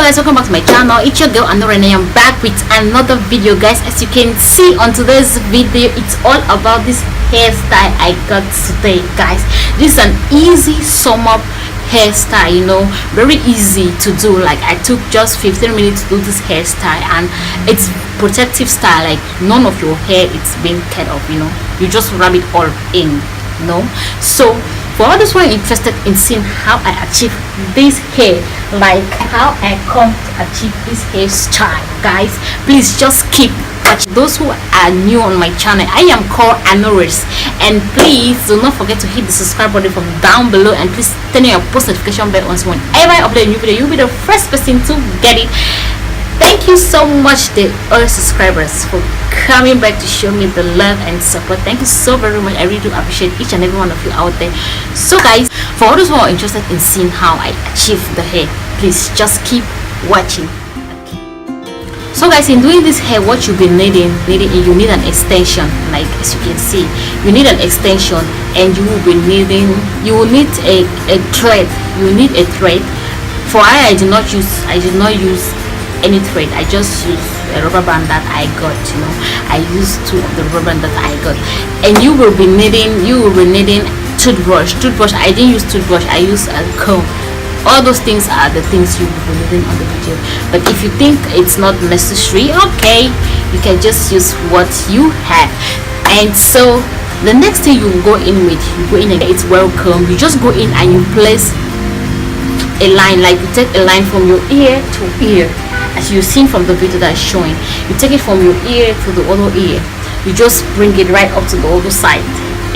guys, welcome back to my channel. It's your girl Anora and I am back with another video, guys. As you can see on today's video, it's all about this hairstyle I got today, guys. This is an easy sum up hairstyle, you know, very easy to do. Like I took just 15 minutes to do this hairstyle, and it's protective style. Like none of your hair it's been cut off, you know, you just rub it all in, you know. So for all those who are interested in seeing how I achieve this hair, like how I come to achieve this hairstyle, guys, please just keep watching. Those who are new on my channel, I am called Anoris, and please do not forget to hit the subscribe button from down below, and please turn on your post notification bell on, so whenever I upload a new video, you'll be the first person to get it. Thank you so much to all subscribers for coming back to show me the love and support. Thank you so very much. I really do appreciate each and every one of you out there. So guys, for all those who are interested in seeing how I achieve the hair, please just keep watching. So guys, in doing this hair, what you'll be needing, you need an extension. Like as you can see, you need an extension, and you will need a thread. You need a thread. For I did not use any thread. I just use a rubber band that I got, you know. I used two of the rubber band that I got. And you will be needing toothbrush. I didn't use toothbrush, I used a comb. All those things are the things you will be needing on the video. But if you think it's not necessary, okay, you can just use what you have. And so the next thing you go in with, it's welcome. You just go in and you place a line, like you take a line from your ear to ear, as you've seen from the video that's showing. You take it from your ear to the other ear, you just bring it right up to the other side.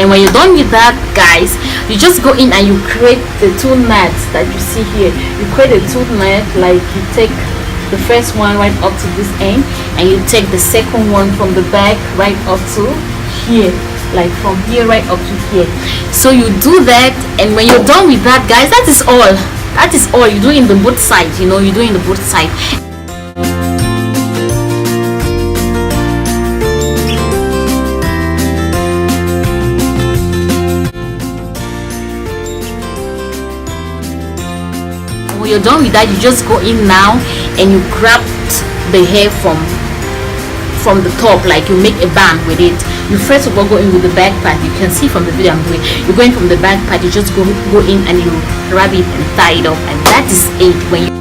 And when you're done with that, guys, you just go in and you create the two knots that you see here. You create a two knot, like you take the first one right up to this end, and you take the second one from the back right up to here, like from here right up to here. So you do that, and when you're done with that, guys, that is all you do in the both sides, you know. You do in the both sides. When you're done with that, you just go in now and you grab the hair from the top, like you make a band with it. You first of all go in with the back part. You can see from the video I'm doing, you're going from the back part. You just go in and you grab it and tie it up, and that is it. When you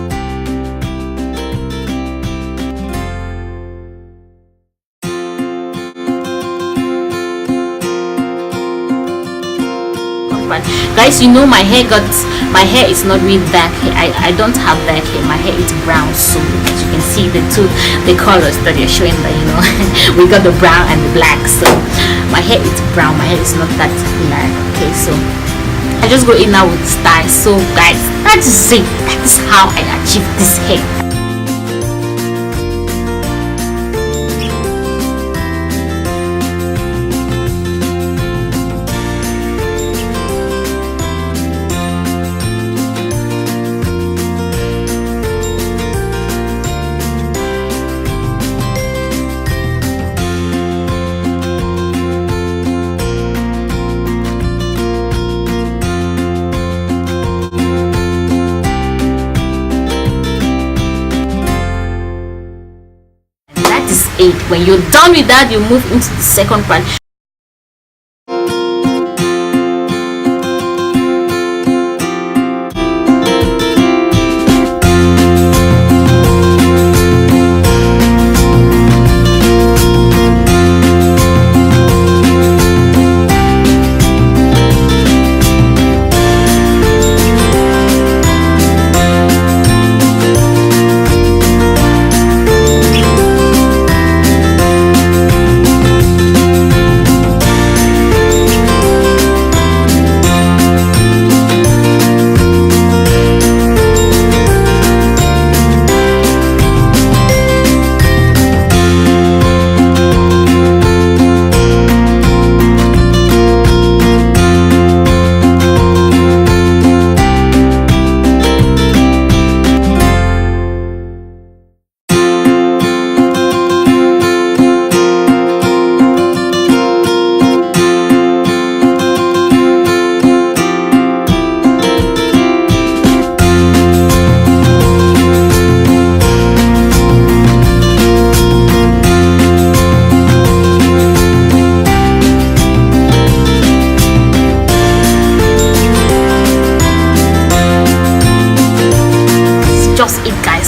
guys, you know, my hair is not really dark hair. I don't have dark hair. My hair is brown. So as you can see, the colors that you're showing, that, you know, we got the brown and the black. So my hair is brown. My hair is not that black. Okay, so I just go in now with style. So guys, that is it. That is how I achieve this hair. When you're done with that, you move into the second part.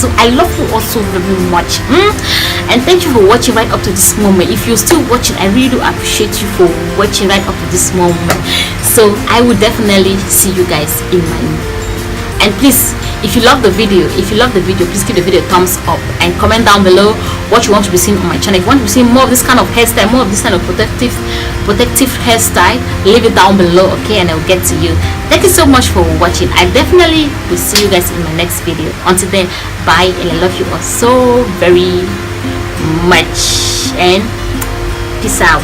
So I love you all so very much. And thank you for watching right up to this moment. If you're still watching, I really do appreciate you for watching right up to this moment. So I will definitely see you guys in my, and please, if you love the video, please give the video a thumbs up and comment down below what you want to be seeing on my channel. If you want to be seeing more of this kind of hairstyle, more of this kind of protective hairstyle, leave it down below, okay, and I'll get to you. Thank you so much for watching. I definitely will see you guys in my next video. Until then, bye, and I love you all so very much, and peace out.